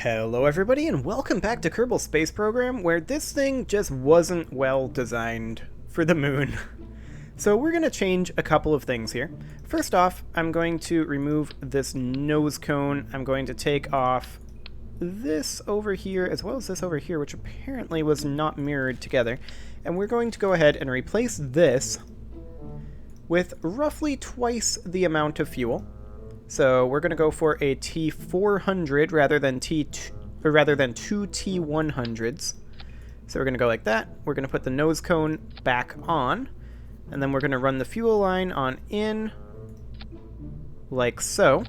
Hello everybody and welcome back to Kerbal Space Program, where this thing just wasn't well designed for the moon. So we're going to change a couple of things here. First off, I'm going to remove this nose cone. I'm going to take off this over here as well as this over here, which apparently was not mirrored together. And we're going to go ahead and replace this with roughly twice the amount of fuel. So we're going to go for a T400 rather than two T100s. So we're going to go like that. We're going to put the nose cone back on, and then we're going to run the fuel line on in, like so.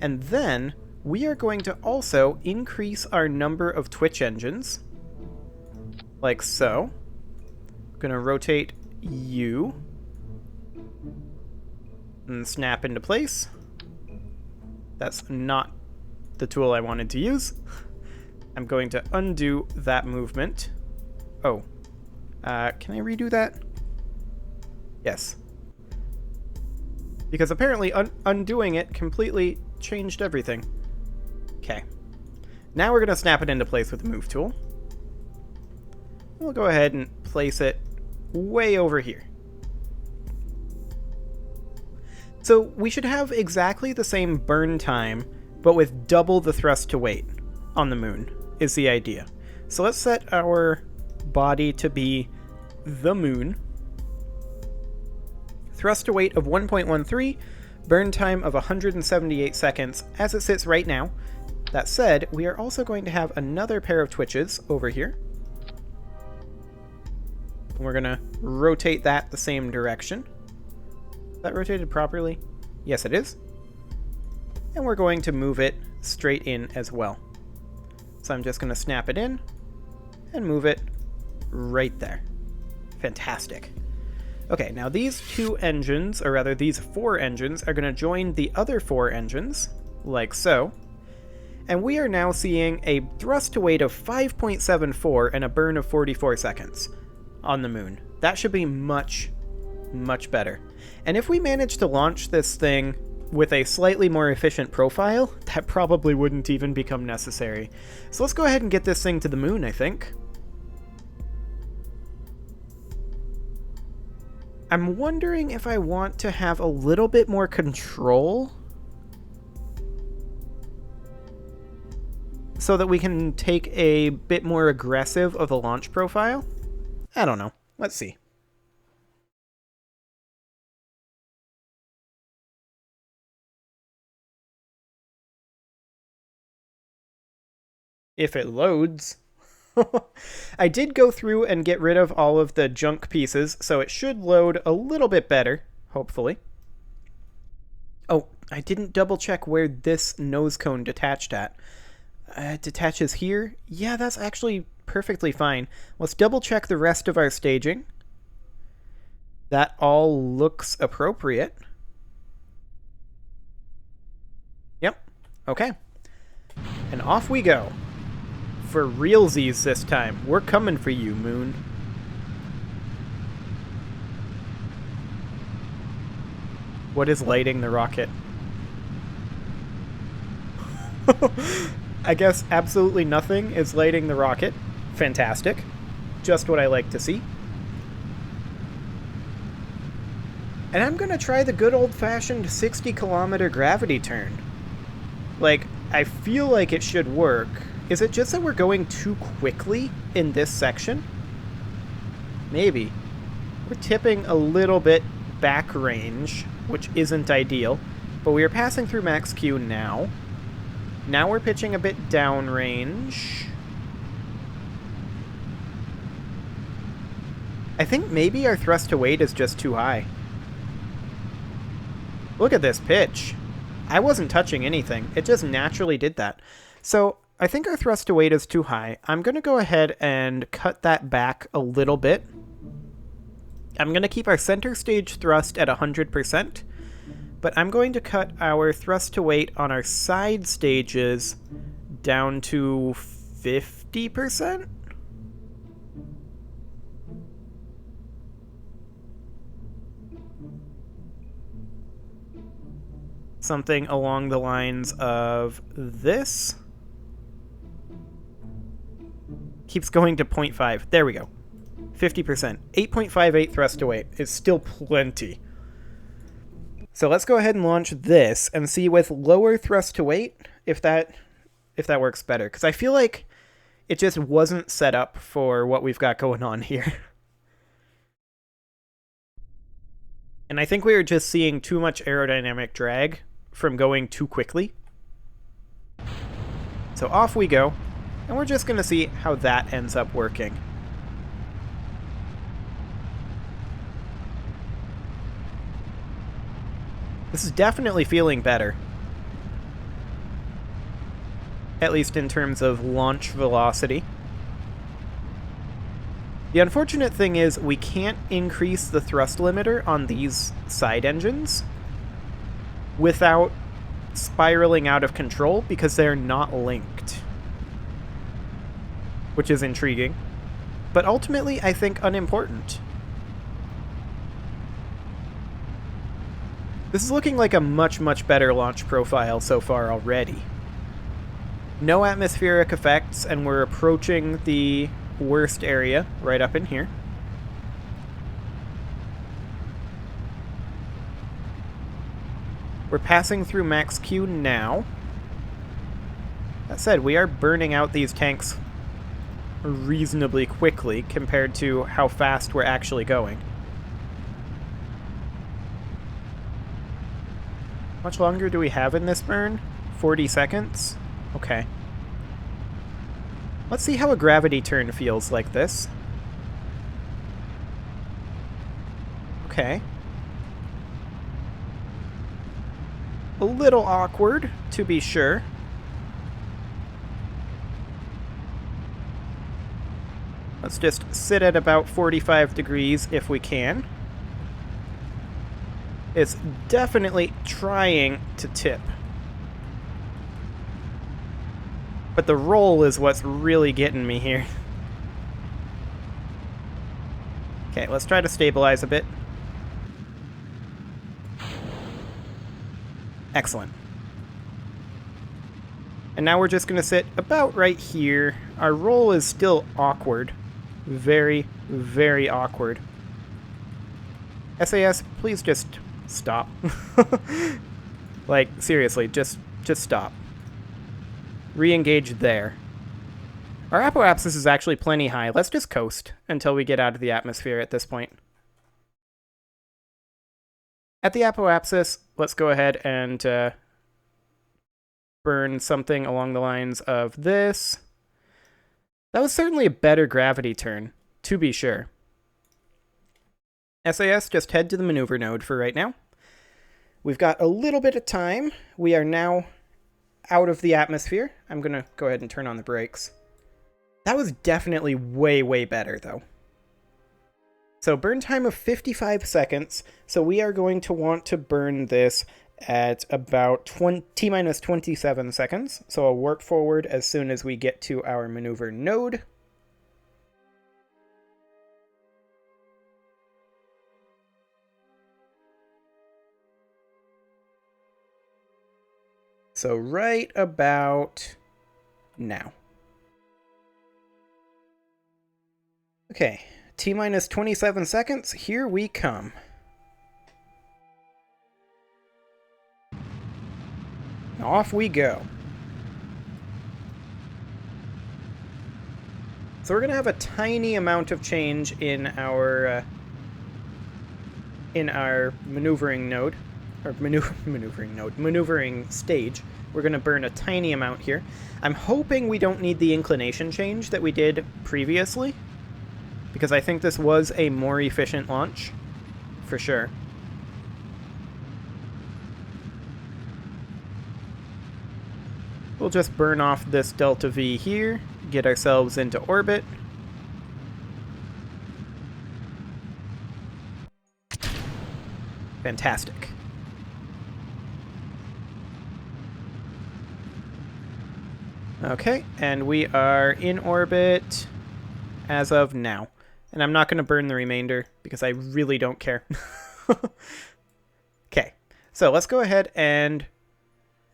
And then we are going to also increase our number of twitch engines, like so. Going to rotate you and snap into place. That's not the tool I wanted to use. I'm going to undo that movement. Oh. Can I redo that? Yes. Because apparently undoing it completely changed everything. Okay. Now we're going to snap it into place with the move tool. We'll go ahead and place it way over here. So we should have exactly the same burn time, but with double the thrust to weight on the moon, is the idea. So let's set our body to be the moon. Thrust to weight of 1.13, burn time of 178 seconds as it sits right now. That said, we are also going to have another pair of twitches over here. We're going to rotate that the same direction. Is that rotated properly? Yes, it is. And we're going to move it straight in as well. So I'm just going to snap it in and move it right there. Fantastic. Okay, now these two engines, or rather these four engines, are going to join the other four engines, like so. And we are now seeing a thrust to weight of 5.74 and a burn of 44 seconds on the moon. That should be much better. And if we manage to launch this thing with a slightly more efficient profile, that probably wouldn't even become necessary. So let's go ahead and get this thing to the moon, I think. I'm wondering if I want to have a little bit more control so that we can take a bit more aggressive of a launch profile. I don't know. Let's see. If it loads. I did go through and get rid of all of the junk pieces, so it should load a little bit better, hopefully. Oh, I didn't double check where this nose cone detached at. It detaches here? Yeah, that's actually perfectly fine. Let's double check the rest of our staging. That all looks appropriate. Yep. Okay. And off we go. For realsies this time. We're coming for you, moon. What is lighting the rocket? I guess absolutely nothing is lighting the rocket. Fantastic. Just what I like to see. And I'm gonna try the good old-fashioned 60-kilometer gravity turn. Like, I feel like it should work. Is it just that we're going too quickly in this section? Maybe. We're tipping a little bit back range, which isn't ideal, but we are passing through max Q now. Now we're pitching a bit down range. I think maybe our thrust to weight is just too high. Look at this pitch. I wasn't touching anything. It just naturally did that. So I think our thrust to weight is too high. I'm going to go ahead and cut that back a little bit. I'm going to keep our center stage thrust at 100%, but I'm going to cut our thrust to weight on our side stages down to 50%. Something along the lines of this. Keeps going to 0.5. There we go. 50%. 8.58 thrust to weight is still plenty. So let's go ahead and launch this and see with lower thrust to weight if that works better. Because I feel like it just wasn't set up for what we've got going on here. And I think we were just seeing too much aerodynamic drag from going too quickly. So off we go, and we're just going to see how that ends up working. This is definitely feeling better. At least in terms of launch velocity. The unfortunate thing is we can't increase the thrust limiter on these side engines without spiraling out of control because they're not linked. Which is intriguing. But ultimately, I think unimportant. This is looking like a much, much better launch profile so far already. No atmospheric effects, and we're approaching the worst area right up in here. We're passing through max Q now. That said, we are burning out these tanks reasonably quickly compared to how fast we're actually going. How much longer do we have in this burn? 40 seconds? Okay. Let's see how a gravity turn feels like this. Okay. A little awkward, to be sure. Let's just sit at about 45 degrees if we can. It's definitely trying to tip. But the roll is what's really getting me here. Okay, let's try to stabilize a bit. Excellent. And now we're just going to sit about right here. Our roll is still awkward. Very, very awkward. SAS, please just stop. Like, seriously, just stop. Re-engage there. Our apoapsis is actually plenty high. Let's just coast until we get out of the atmosphere at this point. At the apoapsis, let's go ahead and burn something along the lines of this. That was certainly a better gravity turn, to be sure. SAS, just head to the maneuver node for right now. We've got a little bit of time. We are now out of the atmosphere. I'm going to go ahead and turn on the brakes. That was definitely way, way better, though. So burn time of 55 seconds. So we are going to want to burn this at about T-minus 27 seconds. So I'll work forward as soon as we get to our maneuver node. So right about now. Okay, T-minus 27 seconds, here we come. Off we go. So we're going to have a tiny amount of change in our maneuvering node. Or maneuvering stage. We're going to burn a tiny amount here. I'm hoping we don't need the inclination change that we did previously, because I think this was a more efficient launch, for sure. We'll just burn off this delta V here, get ourselves into orbit. Fantastic. Okay, and we are in orbit as of now. And I'm not going to burn the remainder because I really don't care. Okay, so let's go ahead and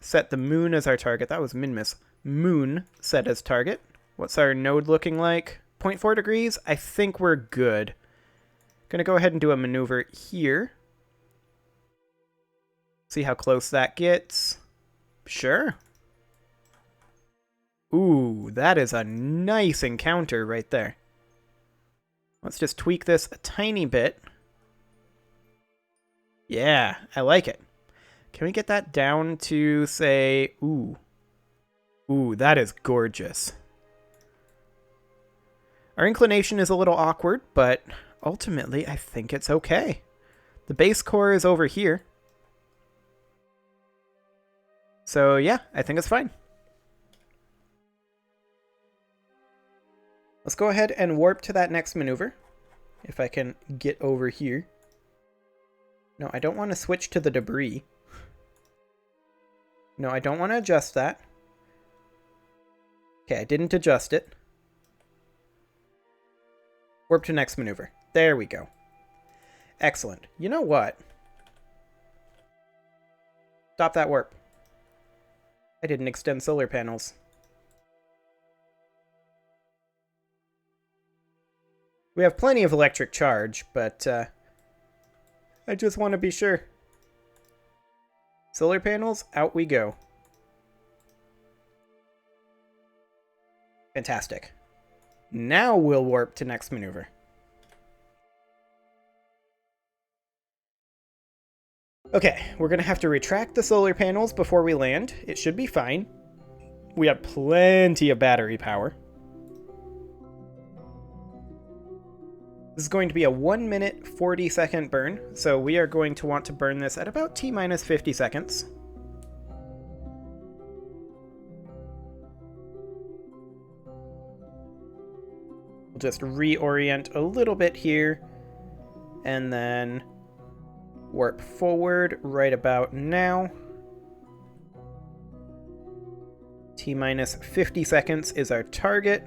set the moon as our target. That was Minmus. Moon set as target. What's our node looking like? 0.4 degrees? I think we're good. Gonna go ahead and do a maneuver here. See how close that gets. Sure. Ooh, that is a nice encounter right there. Let's just tweak this a tiny bit. Yeah, I like it. Can we get that down to, say, ooh. Ooh, that is gorgeous. Our inclination is a little awkward, but ultimately I think it's okay. The base core is over here. So yeah, I think it's fine. Let's go ahead and warp to that next maneuver. If I can get over here. No, I don't want to switch to the debris. No, I don't want to adjust that. Okay, I didn't adjust it. Warp to next maneuver. There we go. Excellent. You know what? Stop that warp. I didn't extend solar panels. We have plenty of electric charge, but I just want to be sure. Solar panels, out we go. Fantastic. Now we'll warp to next maneuver. Okay, we're going to have to retract the solar panels before we land. It should be fine. We have plenty of battery power. This is going to be a 1 minute 40 second burn, so we are going to want to burn this at about T-minus 50 seconds. We'll just reorient a little bit here, and then warp forward right about now. T-minus 50 seconds is our target.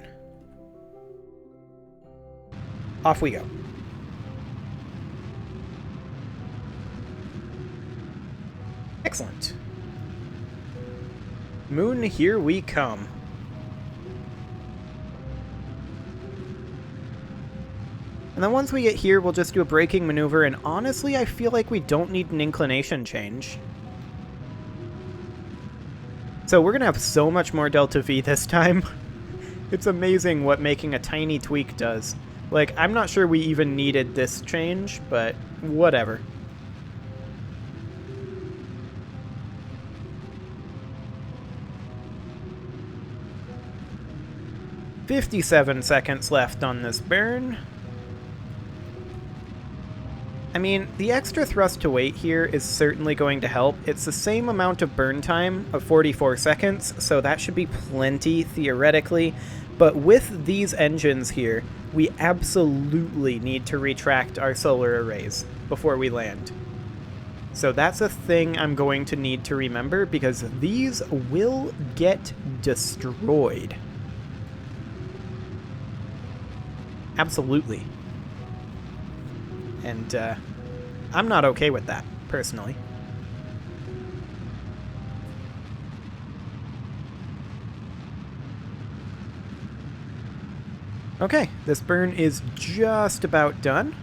Off we go. Excellent. Moon, here we come. And then once we get here, we'll just do a braking maneuver, and honestly, I feel like we don't need an inclination change. So we're gonna have so much more delta V this time. It's amazing what making a tiny tweak does. Like, I'm not sure we even needed this change, but whatever. "57 seconds left on this burn." I mean, the extra thrust to weight here is certainly going to help. It's the same amount of burn time of 44 seconds, so that should be plenty, theoretically. But with these engines here, we absolutely need to retract our solar arrays before we land. So that's a thing I'm going to need to remember, because these will get destroyed. Absolutely. And I'm not okay with that, personally. Okay, this burn is just about done.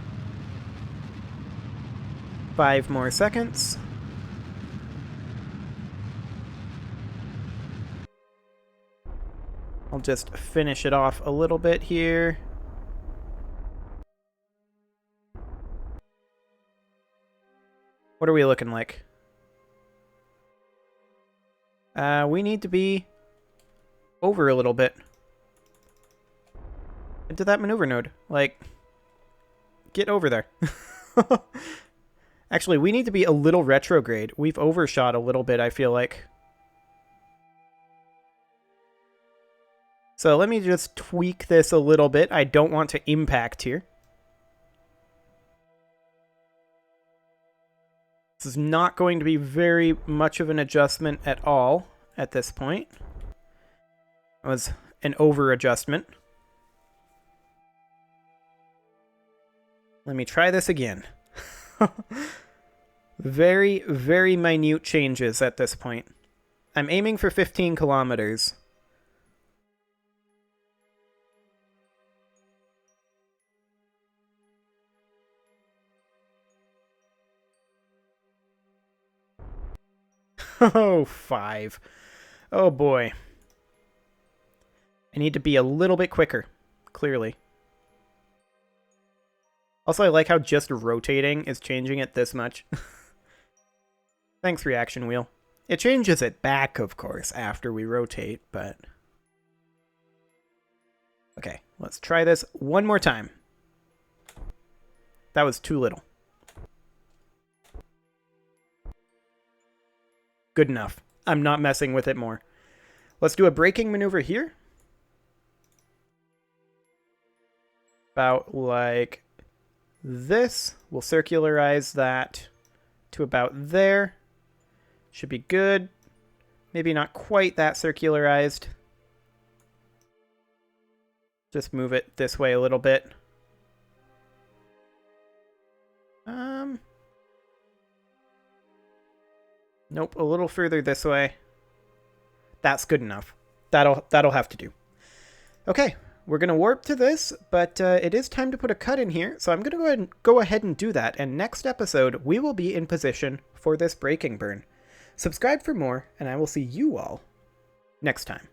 5 more seconds. I'll just finish it off a little bit here. What are we looking like? We need to be over a little bit. Into that maneuver node. Like, get over there. Actually, we need to be a little retrograde. We've overshot a little bit, I feel like. So let me just tweak this a little bit. I don't want to impact here. This is not going to be very much of an adjustment at all at this point. It was an over adjustment. Let me try this again. Very, very minute changes at this point. I'm aiming for 15 kilometers. Oh, 5. Oh boy. I need to be a little bit quicker, clearly. Also, I like how just rotating is changing it this much. Thanks, reaction wheel. It changes it back, of course, after we rotate, but... Okay, let's try this one more time. That was too little. Good enough. I'm not messing with it more. Let's do a braking maneuver here. About like this. We'll circularize that to about there. Should be good. Maybe not quite that circularized. Just move it this way a little bit. Nope, a little further this way. That's good enough. That'll have to do. Okay, we're gonna warp to this, but it is time to put a cut in here, so I'm gonna go ahead and do that. And next episode, we will be in position for this braking burn. Subscribe for more, and I will see you all next time.